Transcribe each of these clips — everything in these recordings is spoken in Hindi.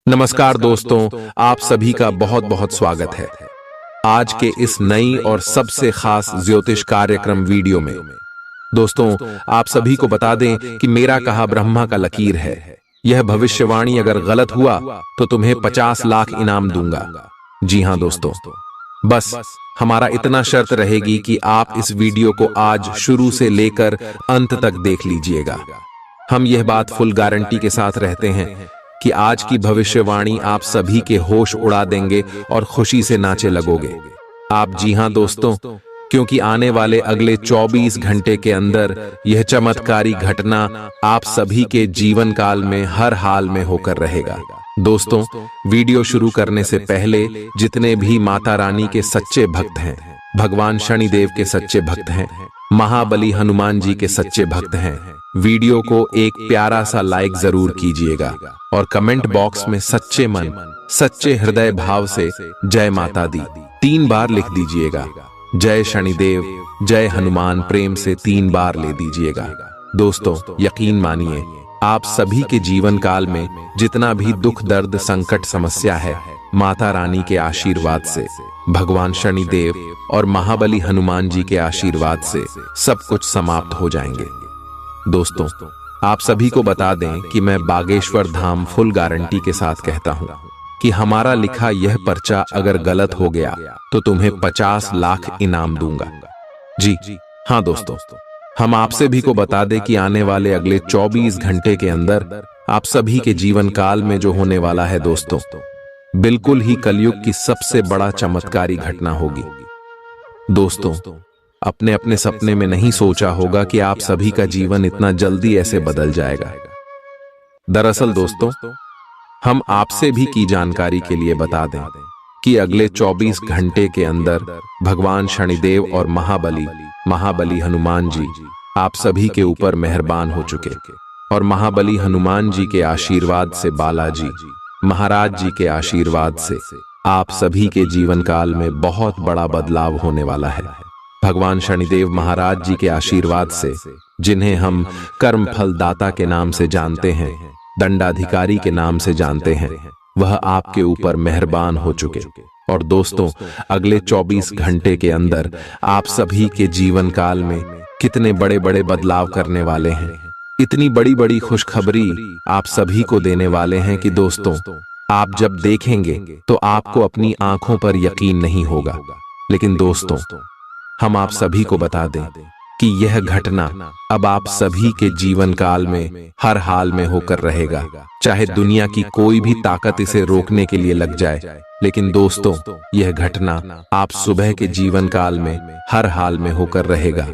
नमस्कार दोस्तों, आप सभी का बहुत बहुत स्वागत है आज के इस नई और सबसे खास ज्योतिष कार्यक्रम वीडियो में। दोस्तों, आप सभी को बता दें कि मेरा कहा ब्रह्मा का लकीर है। यह भविष्यवाणी अगर गलत हुआ तो तुम्हें 50 लाख इनाम दूंगा। जी हां दोस्तों, बस हमारा इतना शर्त रहेगी कि आप इस वीडियो को आज शुरू से लेकर अंत तक देख लीजिएगा। हम यह बात फुल गारंटी के साथ रहते हैं कि आज की भविष्यवाणी आप सभी के होश उड़ा देंगे और खुशी से नाचे लगोगे आप। जी हां दोस्तों, क्योंकि आने वाले अगले 24 घंटे के अंदर यह चमत्कारी घटना आप सभी के जीवन काल में हर हाल में होकर रहेगा। दोस्तों, वीडियो शुरू करने से पहले जितने भी माता रानी के सच्चे भक्त हैं, भगवान शनिदेव के सच्चे भक्त हैं, महाबली हनुमान जी के सच्चे भक्त हैं, वीडियो को एक प्यारा सा लाइक जरूर कीजिएगा और कमेंट बॉक्स में सच्चे मन सच्चे हृदय भाव से जय माता दी 3 बार लिख दीजिएगा। जय शनिदेव, जय हनुमान प्रेम से 3 बार ले दीजिएगा। दोस्तों, यकीन मानिए, आप सभी के जीवन काल में जितना भी दुख दर्द संकट समस्या है, माता रानी के आशीर्वाद से, भगवान शनिदेव और महाबली हनुमान जी के आशीर्वाद से सब कुछ समाप्त हो जाएंगे। दोस्तों, आप सभी को बता दें कि मैं बागेश्वर धाम फुल गारंटी के साथ कहता हूं कि हमारा लिखा यह पर्चा अगर गलत हो गया तो तुम्हें 50 लाख इनाम दूंगा। जी हां दोस्तों, हम आपसे भी को बता दें कि आने वाले अगले 24 घंटे के अंदर आप सभी के जीवन काल में जो होने वाला है दोस्तों, बिल्कुल ही कलयुग की सबसे बड़ा चमत्कारी घटना होगी। दोस्तों, अपने अपने सपने में नहीं सोचा होगा कि आप सभी का जीवन इतना जल्दी ऐसे बदल जाएगा। दरअसल दोस्तों, हम आपसे भी की जानकारी के लिए बता दें कि अगले 24 घंटे के अंदर भगवान शनिदेव और महाबली हनुमान जी आप सभी के ऊपर मेहरबान हो चुके और महाबली हनुमान जी के आशीर्वाद से, बालाजी महाराज जी के आशीर्वाद से आप सभी के जीवन काल में बहुत बड़ा बदलाव होने वाला है। भगवान शनिदेव महाराज जी के आशीर्वाद से, जिन्हें हम कर्म फल दाता के नाम से जानते हैं, दंडाधिकारी के नाम से जानते हैं, वह आपके ऊपर मेहरबान हो चुके और दोस्तों, अगले 24 घंटे के अंदर आप सभी के जीवन काल में कितने बड़े बड़े बदलाव करने वाले हैं। इतनी बड़ी बड़ी खुशखबरी आप सभी को देने वाले हैं कि दोस्तों, आप जब देखेंगे तो आपको अपनी आंखों पर यकीन नहीं होगा। लेकिन दोस्तों, हम आप सभी को बता दें कि यह घटना अब आप सभी के जीवन काल में हर हाल में होकर रहेगा, चाहे दुनिया की कोई भी ताकत इसे रोकने के लिए लग जाए। लेकिन दोस्तों, यह घटना आप सुबह के जीवन काल में हर हाल में होकर रहेगा।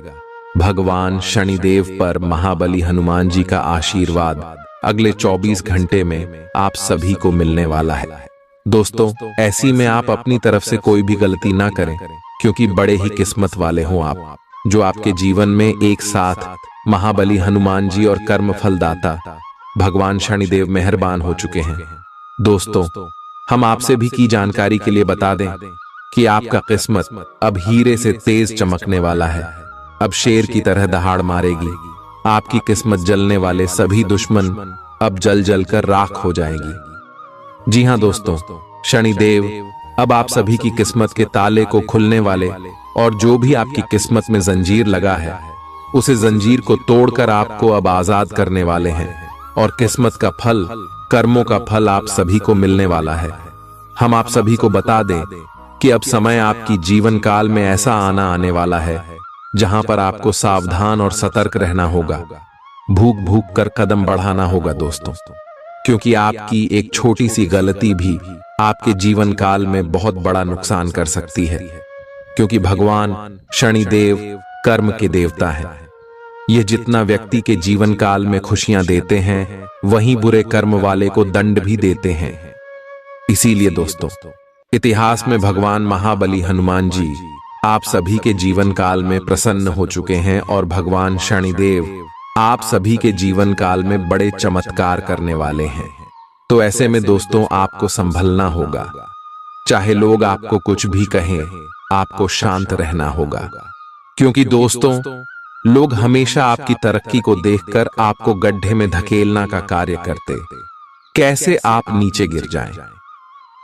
भगवान शनिदेव पर महाबली हनुमान जी का आशीर्वाद अगले 24 घंटे में आप सभी को मिलने वाला है। दोस्तों, ऐसी में आप अपनी तरफ से कोई भी गलती ना करें, क्योंकि बड़े ही किस्मत वाले हों आप, जो आपके जीवन में एक साथ महाबली हनुमान जी और कर्म फलदाता भगवान शनिदेव मेहरबान हो चुके हैं। दोस्तों, हम आपसे भी की जानकारी के लिए बता दें कि आपका किस्मत अब हीरे से तेज चमकने वाला है। अब शेर की तरह दहाड़ मारेगी। आपकी किस्मत जलने वाले सभी दुश्मन अब जल जल कर राख हो जाएंगी। जी हां दोस्तों, शनिदेव अब आप सभी की किस्मत के ताले को खुलने वाले और जो भी आपकी किस्मत में जंजीर लगा है, उसे जंजीर को तोड़कर आपको अब आजाद करने वाले हैं और किस्मत का फल, कर्मों का फल आप सभी को मिलने वाला है। हम आप सभी को बता दें कि अब समय आपकी जीवन काल में ऐसा आने वाला है जहां पर आपको सावधान और सतर्क रहना होगा, भूख भूख कर कदम बढ़ाना होगा दोस्तों, क्योंकि आपकी एक छोटी सी गलती भी आपके जीवन काल में बहुत बड़ा नुकसान कर सकती है। क्योंकि भगवान शनिदेव कर्म के देवता है। ये जितना व्यक्ति के जीवन काल में खुशियां देते हैं, वहीं बुरे कर्म वाले को दंड भी देते हैं। इसीलिए दोस्तों, इतिहास में भगवान महाबली हनुमान जी आप सभी के जीवन काल में प्रसन्न हो चुके हैं और भगवान शनिदेव आप सभी के जीवन काल में बड़े चमत्कार करने वाले हैं। तो ऐसे में दोस्तों, आपको संभलना होगा। चाहे लोग आपको कुछ भी कहें, आपको शांत रहना होगा, क्योंकि दोस्तों, लोग हमेशा आपकी तरक्की को देखकर आपको गड्ढे में धकेलना का कार्य करते कैसे आप नीचे गिर जाएं।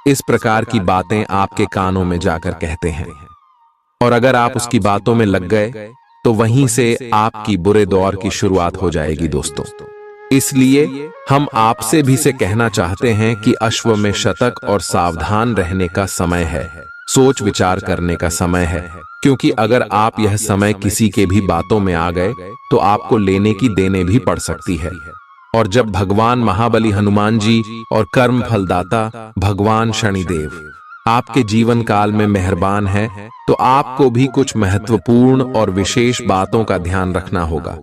इस प्रकार की बातें आपके कानों में जाकर कहते हैं, और अगर आप उसकी बातों में लग गए तो वहीं से आपकी बुरे दौर की शुरुआत हो जाएगी दोस्तों। इसलिए हम आपसे भी से कहना चाहते हैं कि अश्व में शतक और सावधान रहने का समय है, सोच विचार करने का समय है, क्योंकि अगर आप यह समय किसी के भी बातों में आ गए तो आपको लेने की देने भी पड़ सकती है। और जब भगवान महाबली हनुमान जी और कर्म फलदाता भगवान शनिदेव आपके जीवन काल में मेहरबान है, तो आपको भी कुछ महत्वपूर्ण और विशेष बातों का ध्यान रखना होगा।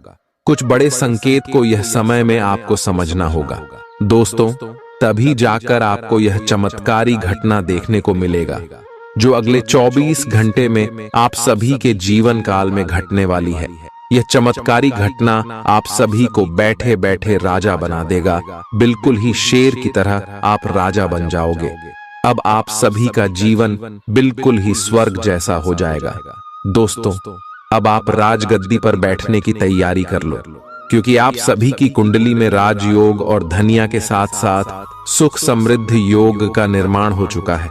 कुछ बड़े संकेत को यह समय में आपको समझना होगा दोस्तों, तभी जाकर आपको यह चमत्कारी घटना देखने को मिलेगा जो अगले 24 घंटे में आप सभी के जीवन काल में घटने वाली है। यह चमत्कारी घटना आप सभी को बैठे बैठे राजा बना देगा, बिल्कुल ही शेर की तरह आप राजा बन जाओगे। अब आप सभी का जीवन बिल्कुल ही स्वर्ग जैसा हो जाएगा दोस्तों। अब आप राजगद्दी पर बैठने की तैयारी कर लो, क्योंकि आप सभी की कुंडली में राजयोग और धनिया के साथ साथ सुख समृद्ध योग का निर्माण हो चुका है,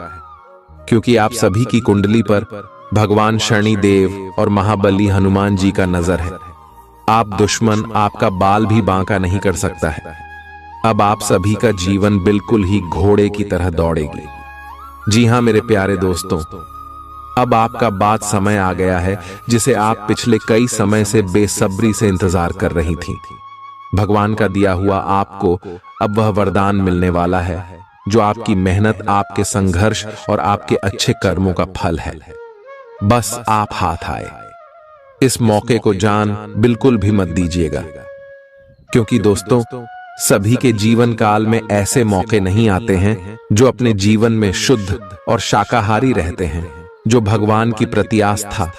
क्योंकि आप सभी की कुंडली पर भगवान शनिदेव और महाबली हनुमान जी का नजर है। आप दुश्मन आपका बाल भी बांका नहीं कर सकता है। अब आप सभी का जीवन बिल्कुल ही घोड़े की तरह दौड़ेगी। जी हां मेरे प्यारे दोस्तों, अब आपका बात समय आ गया है जिसे आप पिछले कई समय से बेसब्री से इंतजार कर रही थीं। भगवान का दिया हुआ आपको अब वह वरदान मिलने वाला है जो आपकी मेहनत, आपके संघर्ष और आपके अच्छे कर्मों का फल है। बस आप हाथ आए। इस मौके को जान बिल्कुल भी मत दीजिएगा, क्योंकि दोस्तों सभी के जीवन काल में ऐसे मौके नहीं आते हैं जो अपने जीवन में शुद्ध और शाकाहारी रहते हैं, जो भगवान की प्रति आस्था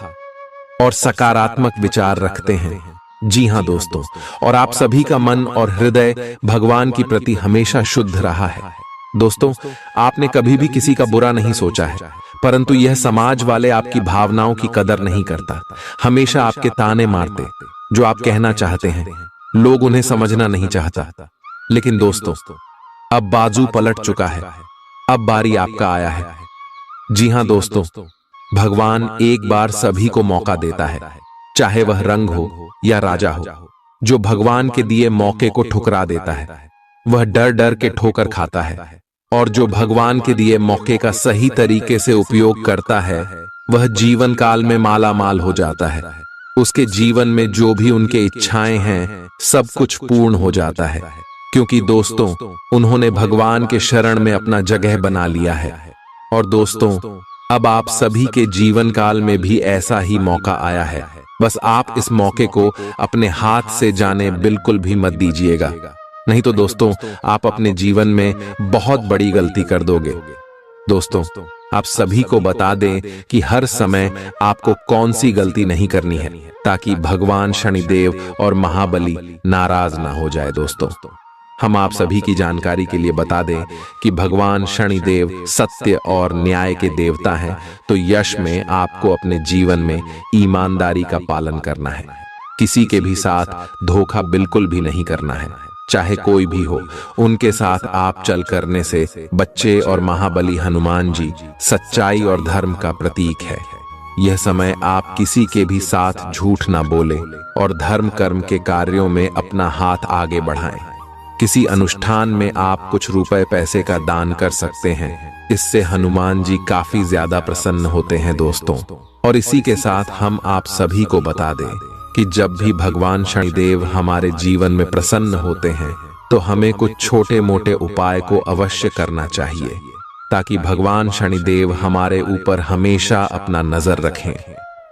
और सकारात्मक विचार रखते हैं। जी हां दोस्तों, और आप सभी का मन और हृदय भगवान की प्रति हमेशा शुद्ध रहा है। दोस्तों आपने कभी भी किसी का बुरा नहीं सोचा है, परंतु यह समाज वाले आपकी भावनाओं की कदर नहीं करता, हमेशा आपके ताने मारते। जो आप कहना चाहते हैं लोग उन्हें समझना नहीं चाहता। लेकिन दोस्तों अब बाजू पलट चुका है, अब बारी आपका आया है। जी हां दोस्तों, भगवान एक बार सभी को मौका देता है, चाहे वह रंग हो या राजा हो। जो भगवान के दिए मौके को ठुकरा देता है वह डर डर के ठोकर खाता है, और जो भगवान के दिए मौके का सही तरीके से उपयोग करता है वह जीवन काल में माला माल हो जाता है। उसके जीवन में जो भी उनके इच्छाएं हैं सब कुछ पूर्ण हो जाता है, क्योंकि दोस्तों उन्होंने भगवान के शरण में अपना जगह बना लिया है। और दोस्तों अब आप सभी के जीवन काल में भी ऐसा ही मौका आया है, बस आप इस मौके को अपने हाथ से जाने बिल्कुल भी मत दीजिएगा, नहीं तो दोस्तों आप अपने जीवन में बहुत बड़ी गलती कर दोगे। दोस्तों आप सभी को बता दें कि हर समय आपको कौन सी गलती नहीं करनी है, ताकि भगवान शनिदेव और महाबली नाराज ना हो जाए। दोस्तों हम आप सभी की जानकारी के लिए बता दें कि भगवान शनिदेव सत्य और न्याय के देवता हैं, तो यश में आपको अपने जीवन में ईमानदारी का पालन करना है। किसी के भी साथ धोखा बिल्कुल भी नहीं करना है, चाहे कोई भी हो। उनके साथ आप चल करने से बच्चे और महाबली हनुमान जी सच्चाई और धर्म का प्रतीक है। यह समय आप किसी के भी साथ झूठ ना बोले और धर्म कर्म के कार्यों में अपना हाथ आगे बढ़ाएं। किसी अनुष्ठान में आप कुछ रुपए पैसे का दान कर सकते हैं, इससे हनुमान जी काफी ज्यादा प्रसन्न होते हैं दोस्तों। और इसी के साथ हम आप सभी को बता दें कि जब भी भगवान शनिदेव हमारे जीवन में प्रसन्न होते हैं तो हमें कुछ छोटे मोटे उपाय को अवश्य करना चाहिए, ताकि भगवान शनिदेव हमारे ऊपर हमेशा अपना नजर रखें।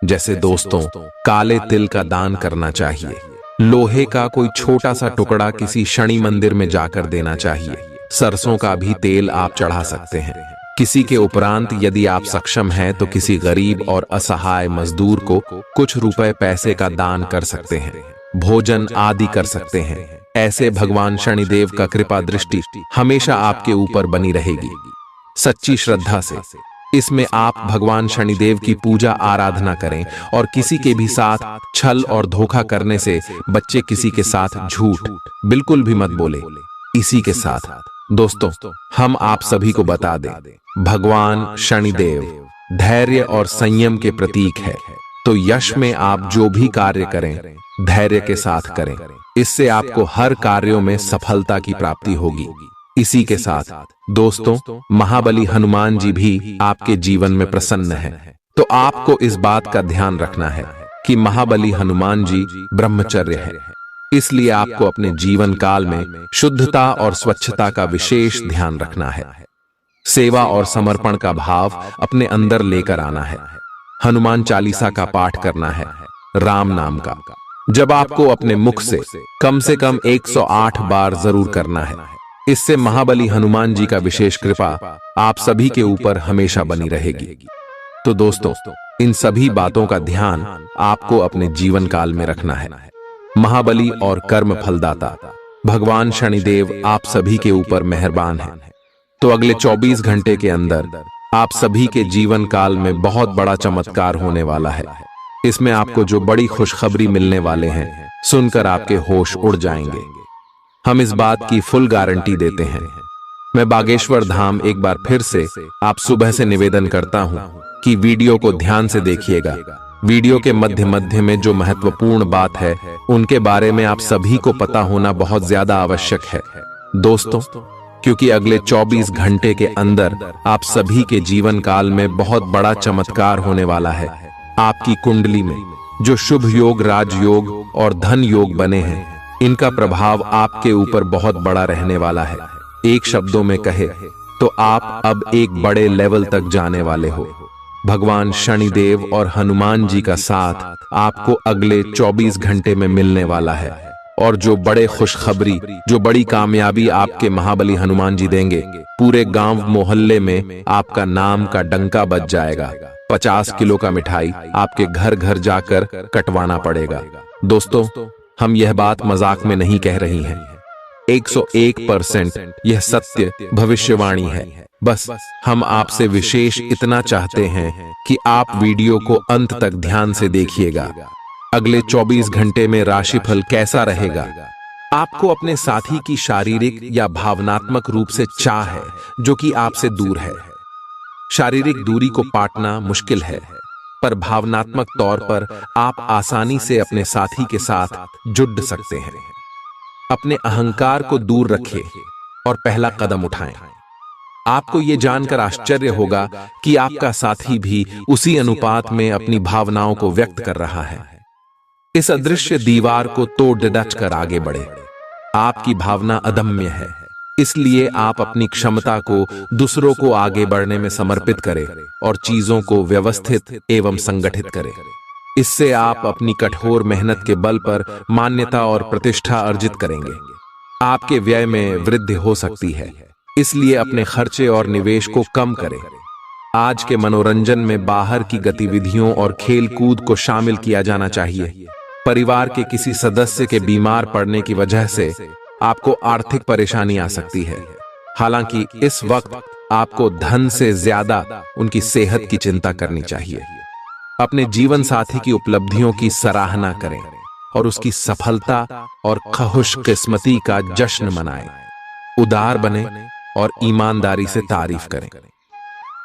जैसे दोस्तों काले तिल का दान करना चाहिए, लोहे का कोई छोटा सा टुकड़ा किसी शनि मंदिर में जाकर देना चाहिए, सरसों का भी तेल आप चढ़ा सकते हैं। किसी के उपरांत यदि आप सक्षम हैं तो किसी गरीब और असहाय मजदूर को कुछ रुपए पैसे का दान कर सकते हैं, भोजन आदि कर सकते हैं। ऐसे भगवान शनिदेव का कृपा दृष्टि हमेशा आपके ऊपर बनी रहेगी, सच्ची श्रद्धा से। इसमें आप भगवान शनिदेव की पूजा आराधना करें और किसी के भी साथ छल और धोखा करने से बच्चे किसी के साथ झूठ बिल्कुल भी मत बोले। इसी के साथ दोस्तों, हम आप सभी को बता दें, भगवान शनिदेव धैर्य और संयम के प्रतीक है। तो यश में आप जो भी कार्य करें, धैर्य के साथ करें। इससे आपको हर कार्यों में सफलता की प्राप्ति होगी। इसी के साथ दोस्तों, महाबली हनुमान जी भी आपके जीवन में प्रसन्न है। तो आपको इस बात का ध्यान रखना है कि महाबली हनुमान जी ब्रह्मचर्य है, इसलिए आपको अपने जीवन काल में शुद्धता और स्वच्छता का विशेष ध्यान रखना है। सेवा और समर्पण का भाव अपने अंदर लेकर आना है। हनुमान चालीसा का पाठ करना है, राम नाम का जब आपको अपने मुख से कम 108 बार जरूर करना है। इससे महाबली हनुमान जी का विशेष कृपा आप सभी के ऊपर हमेशा बनी रहेगी। तो दोस्तों, इन सभी बातों का ध्यान आपको अपने जीवन काल में रखना है। महाबली और कर्म फलदाता भगवान शनिदेव आप सभी के ऊपर मेहरबान हैं। तो अगले 24 घंटे के अंदर आप सभी के जीवन काल में बहुत बड़ा चमत्कार होने वाला है। इसमें आपको जो बड़ी खुशखबरी मिलने वाले हैं, सुनकर आपके होश उड़ जाएंगे। हम इस बात की फुल गारंटी देते हैं। मैं बागेश्वर धाम एक बार फिर से आप सुबह से निवेदन करता हूं कि वीडियो को ध्यान से देखिएगा। वीडियो के मध्य मध्य में जो महत्वपूर्ण बात है, उनके बारे में आप सभी को पता होना बहुत ज्यादा आवश्यक है दोस्तों, क्योंकि अगले 24 घंटे के अंदर आप सभी के जीवन काल में बहुत बड़ा चमत्कार होने वाला है। आपकी कुंडली में जो शुभ योग, राजयोग और धन योग बने हैं, इनका प्रभाव आपके ऊपर बहुत बड़ा रहने वाला है। एक शब्दों में कहे तो आप अब एक बड़े लेवल तक जाने वाले हो। भगवान शनिदेव और हनुमान जी का साथ आपको अगले 24 घंटे में मिलने वाला है। और जो बड़े खुशखबरी, जो बड़ी कामयाबी आपके महाबली हनुमान जी देंगे, पूरे गांव मोहल्ले में आपका नाम का डंका बज जाएगा। 50 किलो का मिठाई आपके घर घर जाकर कटवाना पड़ेगा। दोस्तों, हम यह बात मजाक में नहीं कह रही हैं। 101% यह सत्य भविष्यवाणी है। बस हम आपसे विशेष इतना चाहते हैं कि आप वीडियो को अंत तक ध्यान से देखिएगा। अगले 24 घंटे में राशिफल कैसा रहेगा? आपको अपने साथी की शारीरिक या भावनात्मक रूप से चाह है, जो कि आपसे दूर है। शारीरिक दूरी को पाटना मुश्किल है, पर भावनात्मक तौर पर आप आसानी से अपने साथी के साथ जुड़ सकते हैं। अपने अहंकार को दूर रखें और पहला कदम उठाएं। आपको यह जानकर आश्चर्य होगा कि आपका साथी भी उसी अनुपात में अपनी भावनाओं को व्यक्त कर रहा है। इस अदृश्य दीवार को तोड़ डट कर आगे बढ़े। आपकी भावना अदम्य है, इसलिए आप अपनी क्षमता को दूसरों को आगे बढ़ने में समर्पित करें और चीजों को व्यवस्थित एवं संगठित करें। इससे आप अपनी कठोर मेहनत के बल पर मान्यता और प्रतिष्ठा अर्जित करेंगे। आपके व्यय में वृद्धि हो सकती है, इसलिए अपने खर्चे और निवेश को कम करें। आज के मनोरंजन में बाहर की गतिविधियों और खेल कूद को शामिल किया जाना चाहिए। परिवार के किसी सदस्य के बीमार पड़ने की वजह से आपको आर्थिक परेशानी आ सकती है। हालांकि इस वक्त आपको धन से ज्यादा उनकी सेहत की चिंता करनी चाहिए। अपने जीवन साथी की उपलब्धियों की सराहना करें और उसकी सफलता और खुशकिस्मती का जश्न मनाएं। उदार बने और ईमानदारी से तारीफ करें।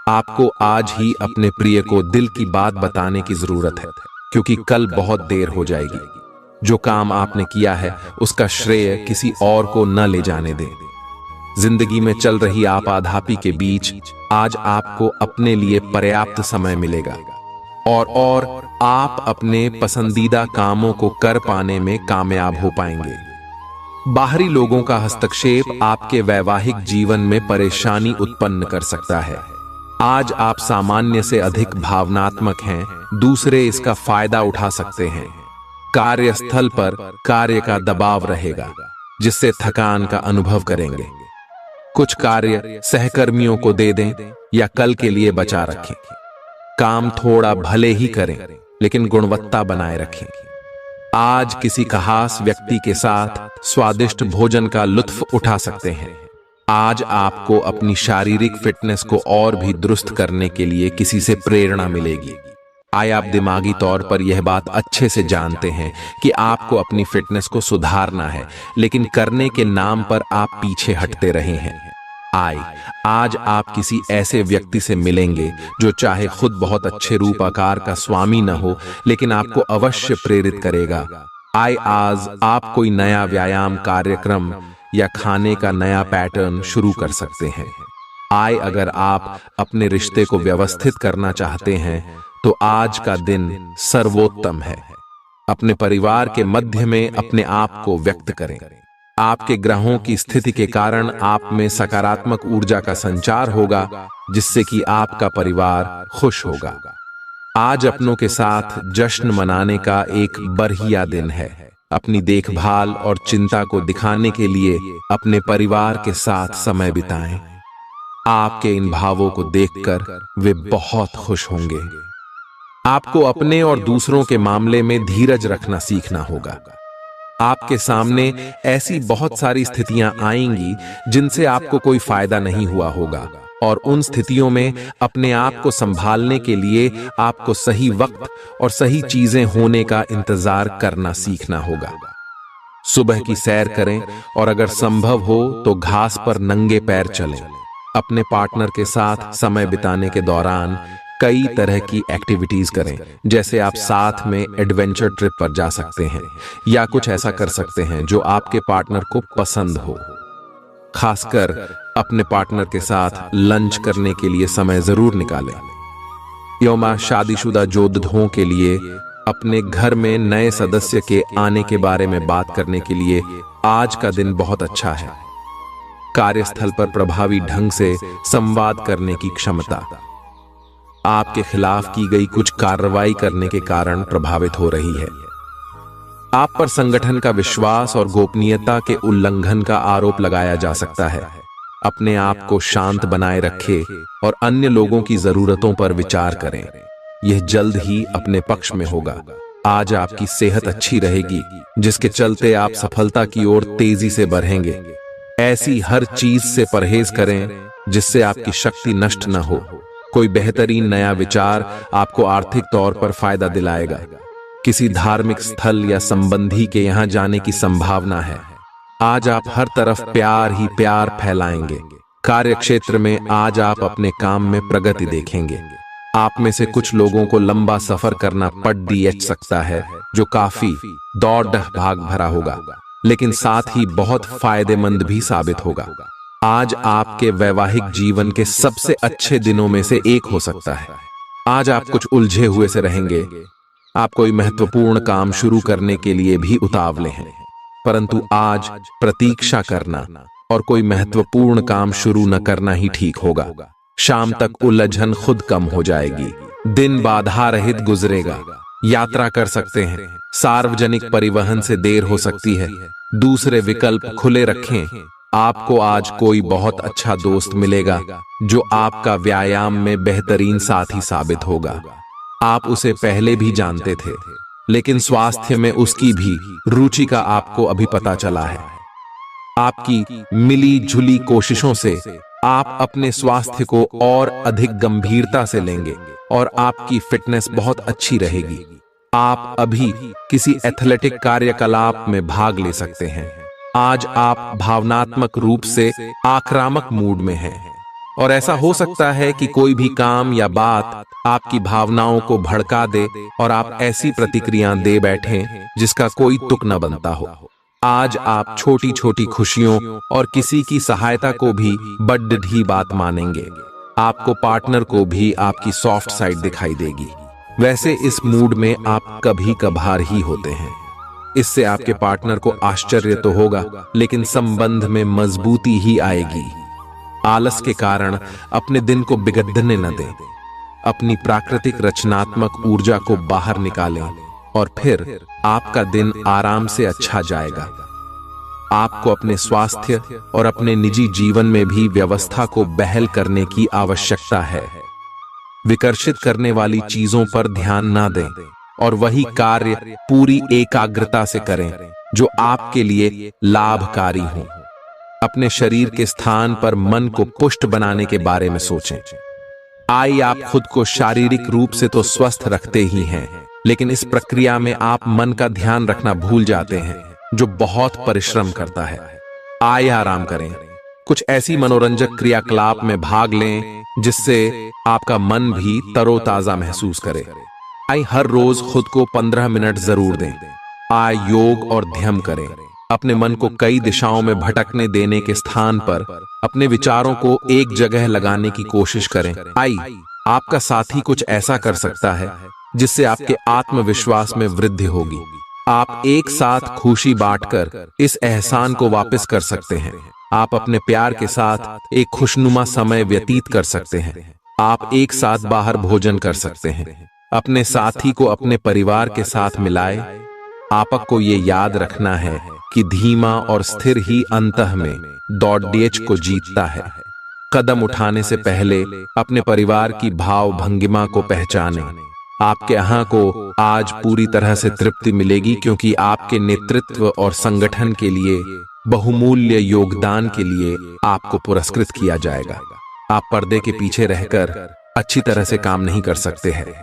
आपको आज ही अपने प्रिय को दिल की बात बताने की जरूरत है, क्योंकि कल बहुत देर हो जाएगी। जो काम आपने किया है, उसका श्रेय किसी और को न ले जाने दें। जिंदगी में चल रही आपाधापी के बीच आज आपको अपने लिए पर्याप्त समय मिलेगा और आप अपने पसंदीदा कामों को कर पाने में कामयाब हो पाएंगे। बाहरी लोगों का हस्तक्षेप आपके वैवाहिक जीवन में परेशानी उत्पन्न कर सकता है। आज आप सामान्य से अधिक भावनात्मक हैं, दूसरे इसका फायदा उठा सकते हैं। कार्यस्थल पर कार्य का दबाव रहेगा, जिससे थकान का अनुभव करेंगे। कुछ कार्य सहकर्मियों को दे दें या कल के लिए बचा रखें। काम थोड़ा भले ही करें, लेकिन गुणवत्ता बनाए रखें। आज किसी खास व्यक्ति के साथ स्वादिष्ट भोजन का लुत्फ उठा सकते हैं। आज आपको अपनी शारीरिक फिटनेस को और भी दुरुस्त करने के लिए किसी से प्रेरणा मिलेगी। आए आप दिमागी तौर पर यह बात अच्छे से जानते हैं कि आपको अपनी फिटनेस को सुधारना है, लेकिन करने के नाम पर आप पीछे हटते रहे हैं। आज आप किसी ऐसे व्यक्ति से मिलेंगे जो चाहे खुद बहुत अच्छे रूप आकार का स्वामी न हो, लेकिन आपको अवश्य प्रेरित करेगा। आज आप कोई नया व्यायाम कार्यक्रम या खाने का नया पैटर्न शुरू कर सकते हैं। अगर आप अपने रिश्ते को व्यवस्थित करना चाहते हैं तो आज का दिन सर्वोत्तम है। अपने परिवार के मध्य में अपने आप को व्यक्त करें। आपके ग्रहों की स्थिति के कारण आप में सकारात्मक ऊर्जा का संचार होगा, जिससे कि आपका परिवार खुश होगा। आज अपनों के साथ जश्न मनाने का एक बढ़िया दिन है। अपनी देखभाल और चिंता को दिखाने के लिए अपने परिवार के साथ समय बिताएं। आपके इन भावों को देखकर वे बहुत खुश होंगे। आपको अपने और दूसरों के मामले में धीरज रखना सीखना होगा। आपके सामने ऐसी बहुत सारी स्थितियां आएंगी जिनसे आपको कोई फायदा नहीं हुआ होगा, और उन स्थितियों में अपने आप को संभालने के लिए आपको सही वक्त और सही चीजें होने का इंतजार करना सीखना होगा। सुबह की सैर करें और अगर संभव हो तो घास पर नंगे पैर चलें। अपने पार्टनर के साथ समय बिताने के दौरान कई तरह की एक्टिविटीज करें, जैसे आप साथ में एडवेंचर ट्रिप पर जा सकते हैं या कुछ ऐसा कर सकते हैं जो आपके पार्टनर को पसंद हो। खासकर अपने पार्टनर के साथ लंच करने के लिए समय जरूर निकालें। योमा शादीशुदा जोड़ों के लिए अपने घर में नए सदस्य के आने के बारे में बात करने के लिए आज का दिन बहुत अच्छा है। कार्यस्थल पर प्रभावी ढंग से संवाद करने की क्षमता आपके खिलाफ की गई कुछ कार्रवाई करने के कारण प्रभावित हो रही है। आप पर संगठन का विश्वास और गोपनीयता के उल्लंघन का आरोप लगाया जा सकता है। अपने आप को शांत बनाए रखें और अन्य लोगों की जरूरतों पर विचार करें। यह जल्द ही अपने पक्ष में होगा। आज आपकी सेहत अच्छी रहेगी, जिसके चलते आप सफलता की ओर तेजी से बढ़ेंगे। ऐसी हर चीज से परहेज करें जिससे आपकी शक्ति नष्ट न हो। कोई बेहतरीन नया विचार आपको आर्थिक तौर पर फायदा दिलाएगा। किसी धार्मिक स्थल या संबंधी के यहां जाने की संभावना है। आज आप हर तरफ प्यार ही प्यार फैलाएंगे। कार्यक्षेत्र में आज आप अपने काम में प्रगति देखेंगे। आप में से कुछ लोगों को लंबा सफर करना पड़ सकता है, जो काफी दौड़ भाग भरा होगा, लेकिन साथ ही बहुत फायदेमंद भी साबित होगा। आज आपके वैवाहिक जीवन के सबसे अच्छे दिनों में से एक हो सकता है। आज आप कुछ उलझे हुए से रहेंगे। आप कोई महत्वपूर्ण काम शुरू करने के लिए भी उतावले हैं, परंतु आज प्रतीक्षा करना और कोई महत्वपूर्ण काम शुरू न करना ही ठीक होगा। शाम तक उलझन खुद कम हो जाएगी। दिन बाधा रहित गुजरेगा। यात्रा कर सकते हैं। सार्वजनिक परिवहन से देर हो सकती है। दूसरे विकल्प खुले रखें। आपको आज कोई बहुत अच्छा दोस्त मिलेगा जो आपका व्यायाम में बेहतरीन साथी साबित होगा। आप उसे पहले भी जानते थे, लेकिन स्वास्थ्य में उसकी भी रुचि का आपको अभी पता चला है। आपकी मिली जुली कोशिशों से आप अपने स्वास्थ्य को और अधिक गंभीरता से लेंगे और आपकी फिटनेस बहुत अच्छी रहेगी। आप अभी किसी एथलेटिक कार्यकलाप में भाग ले सकते हैं। आज आप भावनात्मक रूप से आक्रामक मूड में हैं, और ऐसा हो सकता है कि कोई भी काम या बात आपकी भावनाओं को भड़का दे और आप ऐसी प्रतिक्रिया दे बैठें जिसका कोई तुक न बनता हो। आज आप छोटी छोटी खुशियों और किसी की सहायता को भी बड़ी बात मानेंगे। आपको पार्टनर को भी आपकी सॉफ्ट साइड दिखाई देगी। वैसे इस मूड में आप कभी कभार ही होते हैं। इससे आपके पार्टनर को आश्चर्य तो होगा, लेकिन संबंध में मजबूती ही आएगी। आलस के कारण अपने दिन को बिगड़ने न दें। अपनी प्राकृतिक रचनात्मक ऊर्जा को बाहर निकालें और फिर आपका दिन आराम से अच्छा जाएगा। आपको अपने स्वास्थ्य और अपने निजी जीवन में भी व्यवस्था को बहाल करने की आवश्यकता है। विकर्षित करने वाली चीजों पर ध्यान ना दें और वही कार्य पूरी एकाग्रता से करें जो आपके लिए लाभकारी हो। अपने शरीर के स्थान पर मन को पुष्ट बनाने के बारे में सोचें। आई आप खुद को शारीरिक रूप से तो स्वस्थ रखते ही हैं, लेकिन इस प्रक्रिया में आप मन का ध्यान रखना भूल जाते हैं, जो बहुत परिश्रम करता है। आइए आराम करें, कुछ ऐसी मनोरंजक क्रियाकलाप में भाग लें जिससे आपका मन भी तरोताजा महसूस करे। आइए हर रोज खुद को 15 मिनट जरूर दें। आइए योग और ध्यान करें। अपने मन को कई दिशाओं में भटकने देने के स्थान पर अपने विचारों को एक जगह लगाने की कोशिश करें। आइए आपका साथी कुछ ऐसा कर सकता है जिससे आपके आत्मविश्वास में वृद्धि होगी। आप एक साथ खुशी बांटकर इस एहसान को वापस कर सकते हैं। आप अपने प्यार के साथ एक खुशनुमा समय व्यतीत कर सकते हैं। आप एक साथ बाहर भोजन कर सकते हैं। अपने साथी को अपने परिवार के साथ मिलाए। आपको ये याद रखना है कि धीमा और स्थिर ही अंतः में दौड़ को जीतता है। कदम उठाने से पहले अपने परिवार की भाव भंगिमा को पहचानें। आपके यहाँ को आज पूरी तरह से तृप्ति मिलेगी, क्योंकि आपके नेतृत्व और संगठन के लिए बहुमूल्य योगदान के लिए आपको पुरस्कृत किया जाएगा। आप पर्दे के पीछे रहकर अच्छी तरह से काम नहीं कर सकते हैं,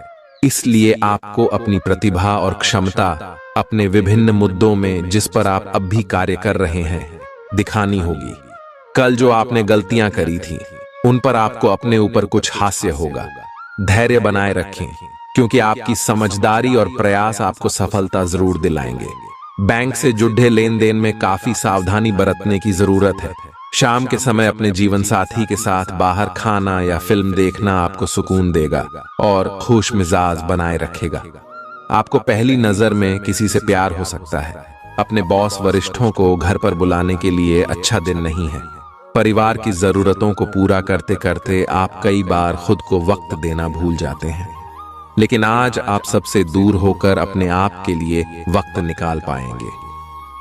इसलिए आपको अपनी प्रतिभा और क्षमता अपने विभिन्न मुद्दों में जिस पर आप अब भी कार्य कर रहे हैं दिखानी होगी। कल जो आपने गलतियां करी थी उन पर आपको अपने ऊपर कुछ हास्य होगा। धैर्य बनाए रखें, क्योंकि आपकी समझदारी और प्रयास आपको सफलता जरूर दिलाएंगे। बैंक से जुड़े लेन देन में काफी सावधानी बरतने की जरूरत है। शाम के समय अपने जीवन साथी के साथ बाहर खाना या फिल्म देखना आपको सुकून देगा और खुश मिजाज बनाए रखेगा। आपको पहली नजर में किसी से प्यार हो सकता है। अपने बॉस वरिष्ठों को घर पर बुलाने के लिए अच्छा दिन नहीं है। परिवार की जरूरतों को पूरा करते करते आप कई बार खुद को वक्त देना भूल जाते हैं, लेकिन आज आप सबसे दूर होकर अपने आप के लिए वक्त निकाल पाएंगे।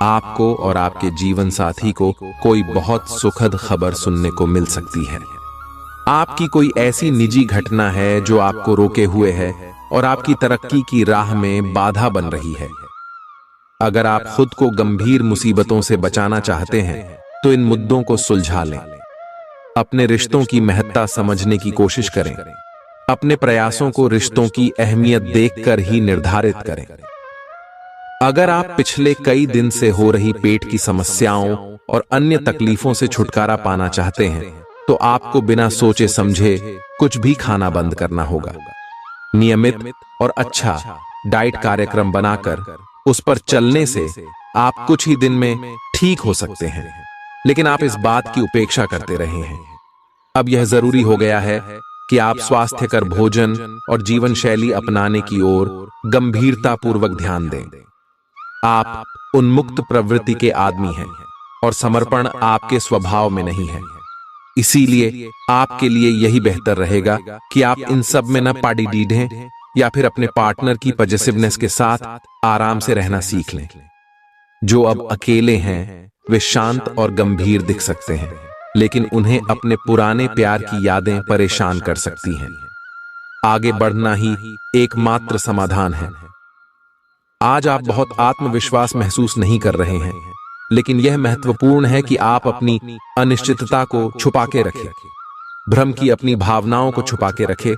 आपको और आपके जीवन साथी को कोई बहुत सुखद खबर सुनने को मिल सकती है। आपकी कोई ऐसी निजी घटना है जो आपको रोके हुए है और आपकी तरक्की की राह में बाधा बन रही है। अगर आप खुद को गंभीर मुसीबतों से बचाना चाहते हैं तो इन मुद्दों को सुलझा लें। अपने रिश्तों की महत्ता समझने की कोशिश करें। अपने प्रयासों को रिश्तों की अहमियत देखकर ही निर्धारित करें। अगर आप पिछले कई दिन से हो रही पेट की समस्याओं और अन्य तकलीफों से छुटकारा पाना चाहते हैं तो आपको बिना सोचे समझे कुछ भी खाना बंद करना होगा। नियमित और अच्छा डाइट कार्यक्रम बनाकर उस पर चलने से आप कुछ ही दिन में ठीक हो सकते हैं, लेकिन आप इस बात की उपेक्षा करते रहे हैं। अब यह जरूरी हो गया है कि आप स्वास्थ्यकर भोजन और जीवन शैली अपनाने की ओर गंभीरतापूर्वक ध्यान दें। आप उन्मुक्त प्रवृत्ति के आदमी हैं और समर्पण आपके स्वभाव में नहीं है। इसीलिए आपके लिए यही बेहतर रहेगा कि आप इन सब में न पाड़ी डीढ़ें या फिर अपने पार्टनर की पॉजिटिवनेस के साथ आराम से रहना सीख लें। जो अब अकेले हैं वे शांत और गंभीर दिख सकते हैं, लेकिन उन्हें अपने पुराने प्यार की यादें परेशान कर सकती हैं। आगे बढ़ना ही एकमात्र समाधान है। आज आप बहुत आत्मविश्वास महसूस नहीं कर रहे हैं, लेकिन यह महत्वपूर्ण है कि आप अपनी अनिश्चितता को छुपा के रखें। भ्रम की अपनी भावनाओं को छुपा के रखें,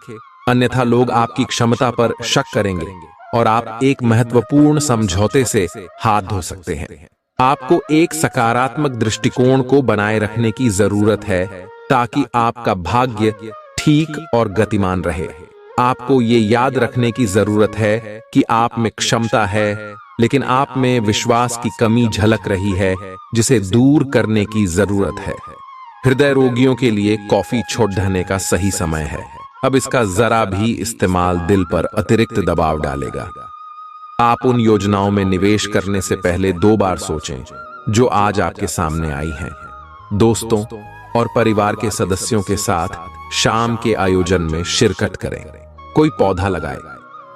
अन्यथा लोग आपकी क्षमता पर शक करेंगे और आप एक महत्वपूर्ण समझौते से हाथ धो सकते हैं। आपको एक सकारात्मक दृष्टिकोण को बनाए रखने की जरूरत है ताकि आपका भाग्य ठीक और गतिमान रहे। आपको ये याद रखने की जरूरत है कि आप में क्षमता है, लेकिन आप में विश्वास की कमी झलक रही है जिसे दूर करने की जरूरत है। हृदय रोगियों के लिए कॉफी छोड़ देने का सही समय है। अब इसका जरा भी इस्तेमाल दिल पर अतिरिक्त दबाव डालेगा। आप उन योजनाओं में निवेश करने से पहले 2 बार सोचें जो आज आपके सामने आई हैं। दोस्तों और परिवार के सदस्यों के साथ शाम के आयोजन में शिरकत करें। कोई पौधा लगाएं।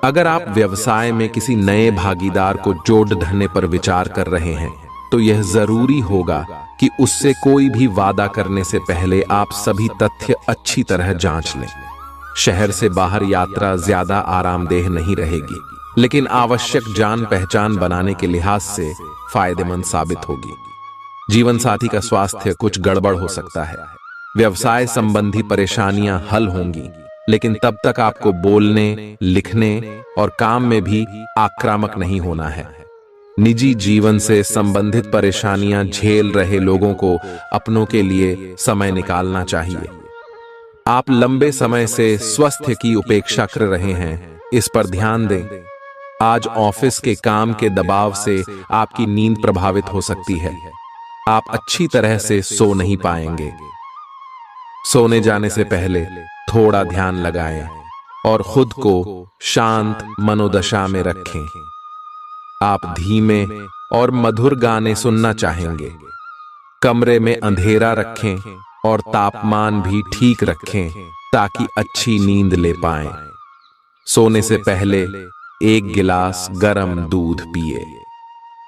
अगर आप व्यवसाय में किसी नए भागीदार को जोड़ धरने पर विचार कर रहे हैं तो यह जरूरी होगा कि उससे कोई भी वादा करने से पहले आप सभी तथ्य अच्छी तरह जांच लें। शहर से बाहर यात्रा ज्यादा आरामदेह नहीं रहेगी, लेकिन आवश्यक जान पहचान बनाने के लिहाज से फायदेमंद साबित होगी। जीवन साथी का स्वास्थ्य कुछ गड़बड़ हो सकता है। व्यवसाय संबंधी परेशानियां हल होंगी, लेकिन तब तक आपको बोलने, लिखने और काम में भी आक्रामक नहीं होना है। निजी जीवन से संबंधित परेशानियां झेल रहे लोगों को अपनों के लिए समय निकालना चाहिए। आप लंबे समय से स्वास्थ्य की उपेक्षा कर रहे हैं, इस पर ध्यान दें। आज ऑफिस के काम के दबाव से आपकी नींद प्रभावित हो सकती है। आप अच्छी तरह से सो नहीं पाएंगे। सोने जाने से पहले थोड़ा ध्यान लगाएं और खुद को शांत मनोदशा में रखें। आप धीमे और मधुर गाने सुनना चाहेंगे। कमरे में अंधेरा रखें और तापमान भी ठीक रखें ताकि अच्छी नींद ले पाएं। सोने से पहले 1 गिलास गर्म दूध पिए।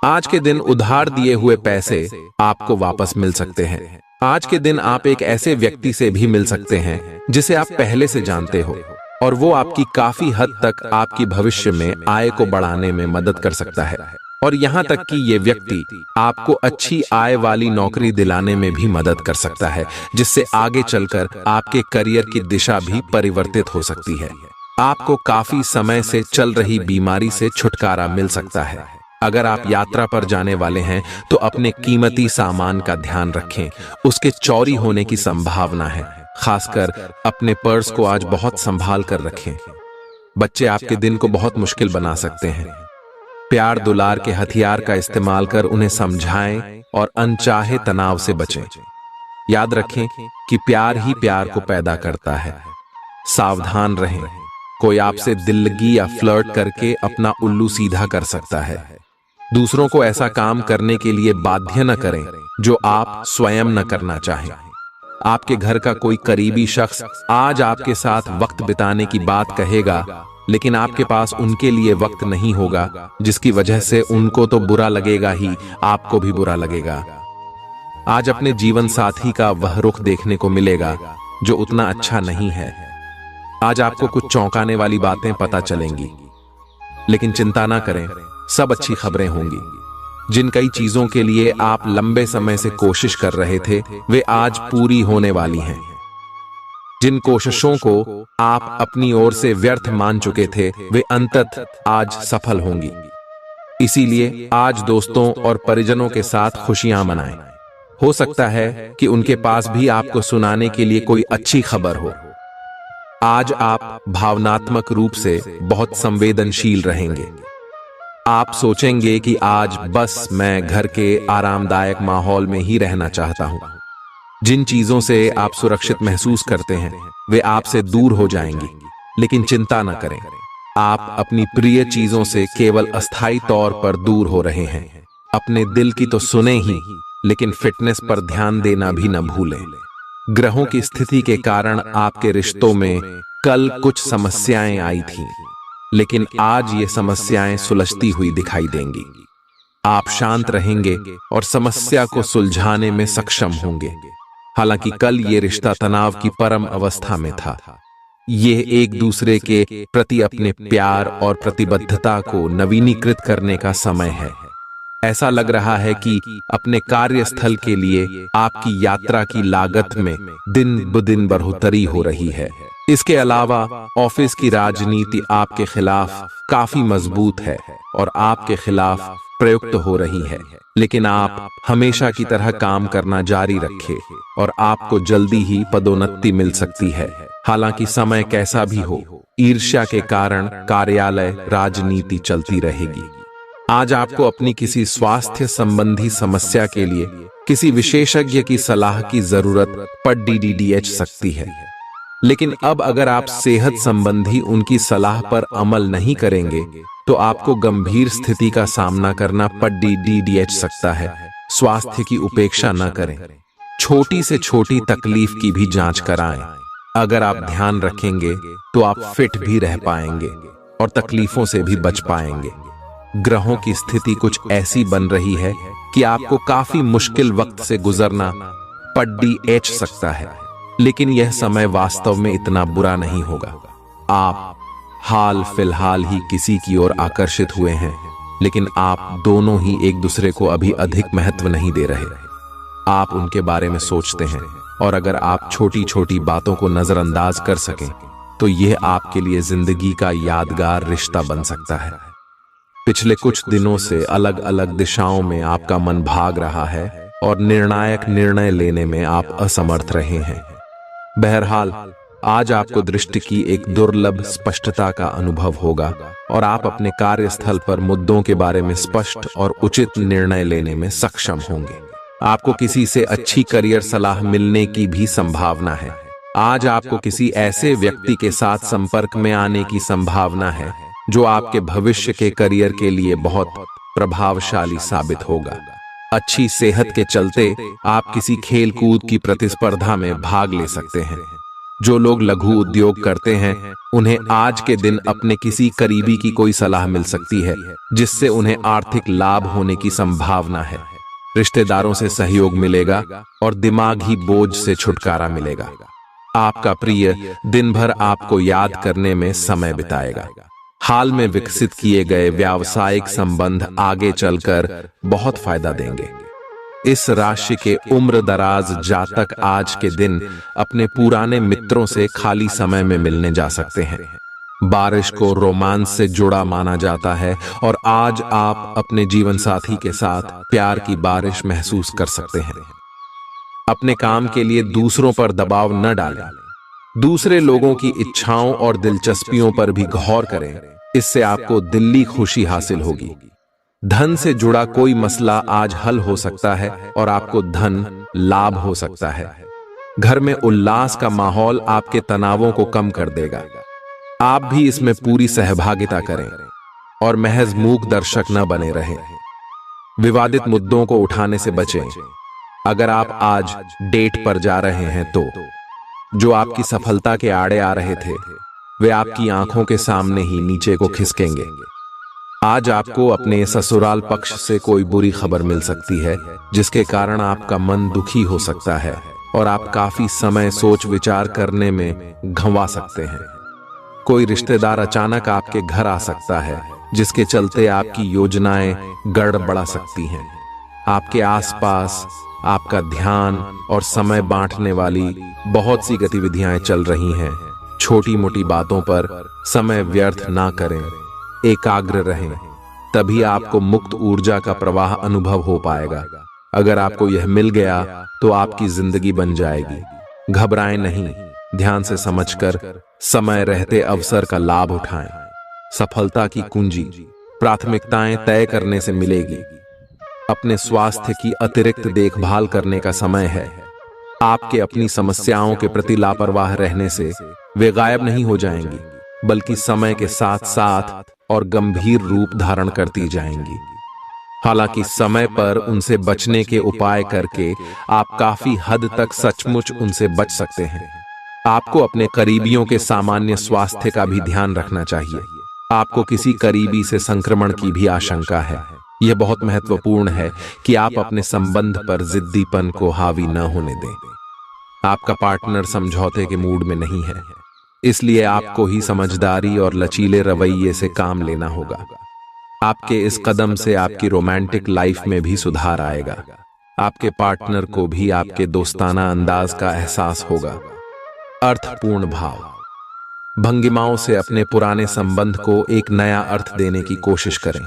आज के दिन उधार दिए हुए पैसे आपको वापस मिल सकते हैं। आज के दिन आप एक ऐसे व्यक्ति से भी मिल सकते हैं जिसे आप पहले से जानते हो और वो आपकी काफी हद तक आपकी भविष्य में आय को बढ़ाने में मदद कर सकता है। और यहाँ तक कि ये व्यक्ति आपको अच्छी आय वाली नौकरी दिलाने में भी मदद कर सकता है, जिससे आगे चलकर आपके करियर की दिशा भी परिवर्तित हो सकती है। आपको काफी समय से चल रही बीमारी से छुटकारा मिल सकता है। अगर आप यात्रा पर जाने वाले हैं तो अपने कीमती सामान का ध्यान रखें, उसके चोरी होने की संभावना है। खासकर अपने पर्स को आज बहुत संभाल कर रखें। बच्चे आपके दिन को बहुत मुश्किल बना सकते हैं। प्यार दुलार के हथियार का इस्तेमाल कर उन्हें समझाएं और अनचाहे तनाव से बचें। याद रखें कि प्यार ही प्यार को पैदा करता है। सावधान रहें, कोई आपसे दिल लगी या फ्लर्ट करके अपना उल्लू सीधा कर सकता है। दूसरों को ऐसा काम करने के लिए बाध्य न करें जो आप स्वयं न करना चाहें। आपके घर का कोई करीबी शख्स आज आपके साथ वक्त बिताने की बात कहेगा, लेकिन आपके पास उनके लिए वक्त नहीं होगा, जिसकी वजह से उनको तो बुरा लगेगा ही, आपको भी बुरा लगेगा। आज अपने जीवन साथी का वह रुख देखने को मिलेगा जो उतना अच्छा नहीं है। आज आपको कुछ चौंकाने वाली बातें पता चलेंगी, लेकिन चिंता ना करें, सब अच्छी खबरें होंगी। जिन कई चीजों के लिए आप लंबे समय से कोशिश कर रहे थे, वे आज पूरी होने वाली हैं। जिन कोशिशों को आप अपनी ओर से व्यर्थ मान चुके थे, वे अंततः आज सफल होंगी। इसीलिए आज दोस्तों और परिजनों के साथ खुशियां मनाएं। हो सकता है कि उनके पास भी आपको सुनाने के लिए कोई अच्छी खबर हो। आज आप भावनात्मक रूप से बहुत संवेदनशील रहेंगे। आप सोचेंगे कि आज बस मैं घर के आरामदायक माहौल में ही रहना चाहता हूं। जिन चीजों से आप सुरक्षित महसूस करते हैं, वे आपसे दूर हो जाएंगी, लेकिन चिंता न करें, आप अपनी प्रिय चीजों से केवल अस्थायी तौर पर दूर हो रहे हैं। अपने दिल की तो सुने ही, लेकिन फिटनेस पर ध्यान देना भी न भूलें। ग्रहों की स्थिति के कारण आपके रिश्तों में कल कुछ समस्याएं आई थीं, लेकिन आज ये समस्याएं सुलझती हुई दिखाई देंगी। आप शांत रहेंगे और समस्या को सुलझाने में सक्षम होंगे। हालांकि कल ये रिश्ता तनाव की परम अवस्था में था। ये एक दूसरे के प्रति अपने प्यार और प्रतिबद्धता को नवीनीकृत करने का समय है। ऐसा लग रहा है कि अपने कार्यस्थल के लिए आपकी यात्रा की लागत में दिन ब दिन बढ़ोतरी हो रही है। इसके अलावा ऑफिस की राजनीति आपके खिलाफ काफी मजबूत है और आपके खिलाफ प्रयुक्त हो रही है, लेकिन आप हमेशा की तरह काम करना जारी रखें और आपको जल्दी ही पदोन्नति मिल सकती है। हालांकि समय कैसा भी हो, ईर्ष्या के कारण कार्यालय राजनीति चलती रहेगी। आज आपको अपनी किसी स्वास्थ्य संबंधी समस्या के लिए किसी विशेषज्ञ की सलाह की जरूरत पड़ DDDH सकती है, लेकिन अब अगर आप सेहत संबंधी उनकी सलाह पर अमल नहीं करेंगे तो आपको गंभीर स्थिति का सामना करना पड़ DDDH सकता है। स्वास्थ्य की उपेक्षा न करें, छोटी से छोटी तकलीफ की भी जांच कराएं। अगर आप ध्यान रखेंगे तो आप फिट भी रह पाएंगे और तकलीफों से भी बच पाएंगे। ग्रहों की स्थिति कुछ ऐसी बन रही है कि आपको काफी मुश्किल वक्त से गुजरना पड़ DH सकता है, लेकिन यह समय वास्तव में इतना बुरा नहीं होगा। आप हाल फिलहाल ही किसी की ओर आकर्षित हुए हैं, लेकिन आप दोनों ही एक दूसरे को अभी अधिक महत्व नहीं दे रहे। आप उनके बारे में सोचते हैं और अगर आप छोटी छोटी बातों को नजरअंदाज कर सकें तो यह आपके लिए जिंदगी का यादगार रिश्ता बन सकता है। पिछले कुछ दिनों से अलग अलग दिशाओं में आपका मन भाग रहा है और निर्णायक निर्णय लेने में आप असमर्थ रहे हैं। बहरहाल, आज आपको दृष्टि की एक दुर्लभ स्पष्टता का अनुभव होगा और आप अपने कार्यस्थल पर मुद्दों के बारे में स्पष्ट और उचित निर्णय लेने में सक्षम होंगे। आपको किसी से अच्छी करियर सलाह मिलने की भी संभावना है। आज आपको किसी ऐसे व्यक्ति के साथ संपर्क में आने की संभावना है जो आपके भविष्य के करियर के लिए बहुत प्रभावशाली साबित होगा। अच्छी सेहत के चलते आप किसी खेल कूद की प्रतिस्पर्धा में भाग ले सकते हैं। जो लोग लघु उद्योग करते हैं उन्हें आज के दिन अपने किसी करीबी की कोई सलाह मिल सकती है जिससे उन्हें आर्थिक लाभ होने की संभावना है। रिश्तेदारों से सहयोग मिलेगा और दिमागी बोझ से छुटकारा मिलेगा। आपका प्रिय दिन भर आपको याद करने में समय बिताएगा। हाल में विकसित किए गए व्यावसायिक संबंध आगे चलकर बहुत फायदा देंगे। इस राशि के उम्र दराज जातक आज के दिन अपने पुराने मित्रों से खाली समय में मिलने जा सकते हैं। बारिश को रोमांस से जुड़ा माना जाता है और आज आप अपने जीवन साथी के साथ प्यार की बारिश महसूस कर सकते हैं। अपने काम के लिए दूसरों पर दबाव न डालें। दूसरे लोगों की इच्छाओं और दिलचस्पियों पर भी गौर करें। इससे आपको दिल्ली खुशी हासिल होगी। धन से जुड़ा कोई मसला आज हल हो सकता है और आपको धन लाभ हो सकता है। घर में उल्लास का माहौल आपके तनावों को कम कर देगा। आप भी इसमें पूरी सहभागिता करें और महज मूक दर्शक न बने रहें। विवादित मुद्दों को उठाने से बचें। अगर आप आज डेट पर जा रहे हैं तो जो आपकी सफलता के आड़े आ रहे थे वे आपकी आंखों के सामने ही नीचे को खिसकेंगे। आज आपको अपने ससुराल पक्ष से कोई बुरी खबर मिल सकती है जिसके कारण आपका मन दुखी हो सकता है और आप काफी समय सोच विचार करने में घंवा सकते हैं। कोई रिश्तेदार अचानक आपके घर आ सकता है जिसके चलते आपकी योजनाएं गड़बड़ा सकती हैं। आपके आसपास आपका ध्यान और समय बांटने वाली बहुत सी गतिविधियां चल रही हैं। छोटी मोटी बातों पर समय व्यर्थ ना करें, एकाग्र रहें, तभी आपको मुक्त ऊर्जा का प्रवाह अनुभव हो पाएगा। अगर आपको यह मिल गया तो आपकी जिंदगी बन जाएगी। घबराएं नहीं, ध्यान से समझकर समय रहते अवसर का लाभ उठाएं। सफलता की कुंजी प्राथमिकताएं तय करने से मिलेगी। अपने स्वास्थ्य की अतिरिक्त देखभाल करने का समय है। आपके अपनी समस्याओं के प्रति लापरवाह रहने से वे गायब नहीं हो जाएंगी, बल्कि समय के साथ साथ और गंभीर रूप धारण करती जाएंगी। हालांकि समय पर उनसे बचने के उपाय करके आप काफी हद तक सचमुच उनसे बच सकते हैं। आपको अपने करीबियों के सामान्य स्वास्थ्य का भी ध्यान रखना चाहिए। आपको किसी करीबी से संक्रमण की भी आशंका है। यह बहुत महत्वपूर्ण है कि आप अपने संबंध पर जिद्दीपन को हावी न होने दें। आपका पार्टनर समझौते के मूड में नहीं है, इसलिए आपको ही समझदारी और लचीले रवैये से काम लेना होगा। आपके इस कदम से आपकी रोमांटिक लाइफ में भी सुधार आएगा। आपके पार्टनर को भी आपके दोस्ताना अंदाज का एहसास होगा। अर्थपूर्ण भाव भंगिमाओं से अपने पुराने संबंध को एक नया अर्थ देने की कोशिश करें।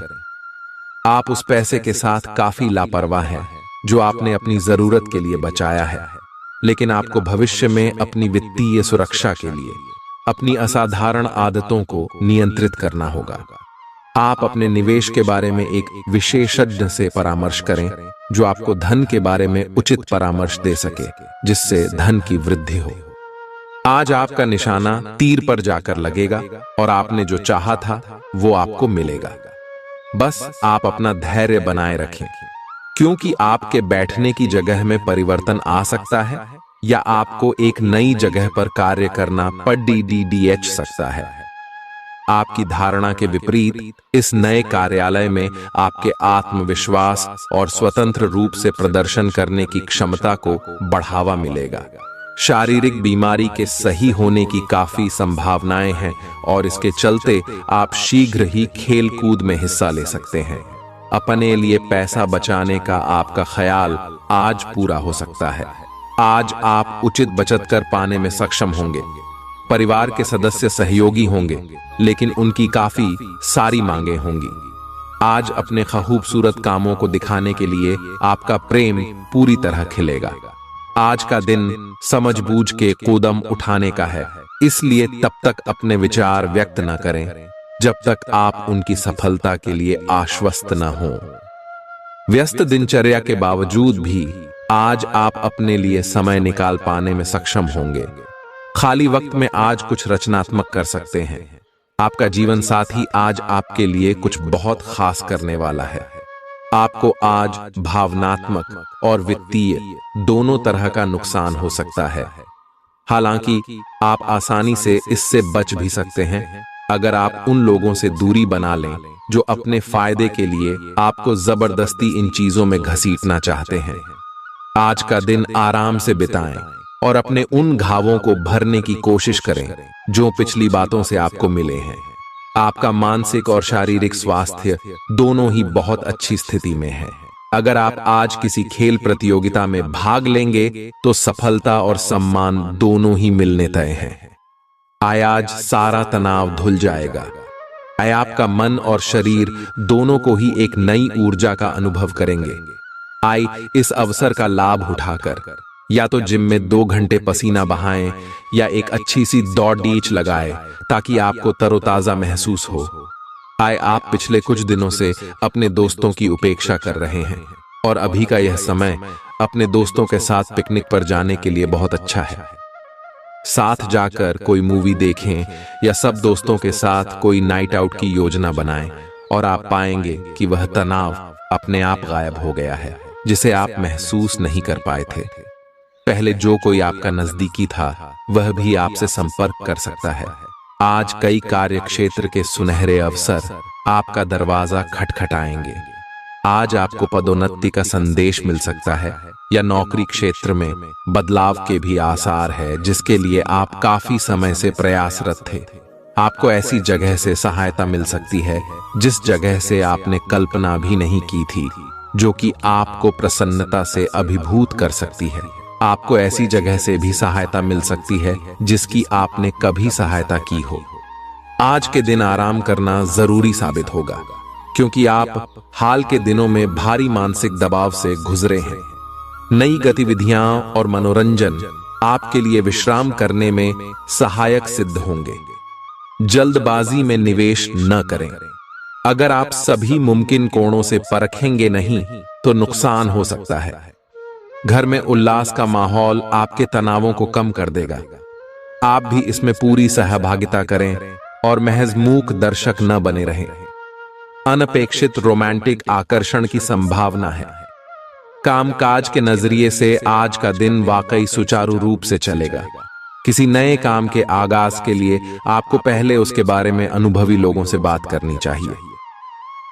आप उस पैसे के साथ काफी लापरवाह हैं जो आपने अपनी जरूरत के लिए बचाया है, लेकिन आपको भविष्य में अपनी वित्तीय सुरक्षा के लिए अपनी असाधारण आदतों को नियंत्रित करना होगा। आप अपने निवेश के बारे में एक विशेषज्ञ से परामर्श करें जो आपको धन के बारे में उचित परामर्श दे सके, जिससे धन की वृद्धि हो। आज आपका निशाना तीर पर जाकर लगेगा और आपने जो चाहा था वो आपको मिलेगा। बस आप अपना धैर्य बनाए रखें, क्योंकि आपके बैठने की जगह में परिवर्तन आ सकता है या आपको एक नई जगह पर कार्य करना पड़ सकता है। आपकी धारणा के विपरीत इस नए कार्यालय में आपके आत्मविश्वास और स्वतंत्र रूप से प्रदर्शन करने की क्षमता को बढ़ावा मिलेगा। शारीरिक बीमारी के सही होने की काफी संभावनाएं हैं और इसके चलते आप शीघ्र ही खेल कूद में हिस्सा ले सकते हैं। अपने लिए पैसा बचाने का आपका ख्याल आज पूरा हो सकता है। आज आप उचित बचत कर पाने में सक्षम होंगे। परिवार के सदस्य सहयोगी होंगे, लेकिन उनकी काफी सारी मांगे होंगी। आज अपने खूबसूरत कामों को दिखाने के लिए आपका प्रेम पूरी तरह खिलेगा। आज का दिन समझबूझ के कदम उठाने का है, इसलिए तब तक अपने विचार व्यक्त न करें जब तक आप उनकी सफलता के लिए आश्वस्त न हो। व्यस्त दिनचर्या के बावजूद भी आज आप अपने लिए समय निकाल पाने में सक्षम होंगे। खाली वक्त में आज कुछ रचनात्मक कर सकते हैं। आपका जीवन साथी आज आपके लिए कुछ बहुत खास करने वाला है। आपको आज भावनात्मक और वित्तीय दोनों तरह का नुकसान हो सकता है। हालांकि आप आसानी से इससे बच भी सकते हैं अगर आप उन लोगों से दूरी बना लें जो अपने फायदे के लिए आपको जबरदस्ती इन चीजों में घसीटना चाहते हैं। आज का दिन आराम से बिताएं और अपने उन घावों को भरने की कोशिश करें जो पिछली बातों से आपको मिले हैं। आपका मानसिक और शारीरिक स्वास्थ्य दोनों ही बहुत अच्छी स्थिति में है। अगर आप आज किसी खेल प्रतियोगिता में भाग लेंगे तो सफलता और सम्मान दोनों ही मिलने तय हैं। आज सारा तनाव धुल जाएगा। आपका मन और शरीर दोनों को ही एक नई ऊर्जा का अनुभव करेंगे। इस अवसर का लाभ उठाकर या तो जिम में 2 घंटे पसीना बहाएं या एक अच्छी सी दौड़ डीच लगाएं ताकि आपको तरोताजा महसूस हो। आप पिछले कुछ दिनों से अपने दोस्तों की उपेक्षा कर रहे हैं और अभी का यह समय अपने दोस्तों के साथ पिकनिक पर जाने के लिए बहुत अच्छा है। साथ जाकर कोई मूवी देखें या सब दोस्तों के साथ कोई नाइट आउट की योजना बनाएं और आप पाएंगे कि वह तनाव अपने आप गायब हो गया है जिसे आप महसूस नहीं कर पाए थे। पहले जो कोई आपका नजदीकी था वह भी आपसे संपर्क कर सकता है। आज कई कार्य क्षेत्र के सुनहरे अवसर आपका दरवाजा खटखटाएंगे। आज आपको पदोन्नति का संदेश मिल सकता है या नौकरी क्षेत्र में बदलाव के भी आसार है जिसके लिए आप काफी समय से प्रयासरत थे। आपको ऐसी जगह से सहायता मिल सकती है जिस जगह से आपने कल्पना भी नहीं की थी, जो कि आपको प्रसन्नता से अभिभूत कर सकती है। आपको ऐसी जगह से भी सहायता मिल सकती है जिसकी आपने कभी सहायता की हो। आज के दिन आराम करना जरूरी साबित होगा क्योंकि आप हाल के दिनों में भारी मानसिक दबाव से गुजरे हैं। नई गतिविधियां और मनोरंजन आपके लिए विश्राम करने में सहायक सिद्ध होंगे। जल्दबाजी में निवेश न करें। अगर आप सभी मुमकिन कोणों से परखेंगे नहीं तो नुकसान हो सकता है। घर में उल्लास का माहौल आपके तनावों को कम कर देगा। आप भी इसमें पूरी सहभागिता करें और महज मूक दर्शक न बने रहें। अनपेक्षित रोमांटिक आकर्षण की संभावना है। कामकाज के नजरिए से आज का दिन वाकई सुचारू रूप से चलेगा। किसी नए काम के आगाज के लिए आपको पहले उसके बारे में अनुभवी लोगों से बात करनी चाहिए।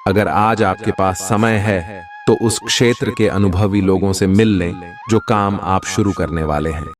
अगर आज आपके पास समय है तो उस क्षेत्र के अनुभवी लोगों से मिल लें जो काम आप शुरू करने वाले हैं।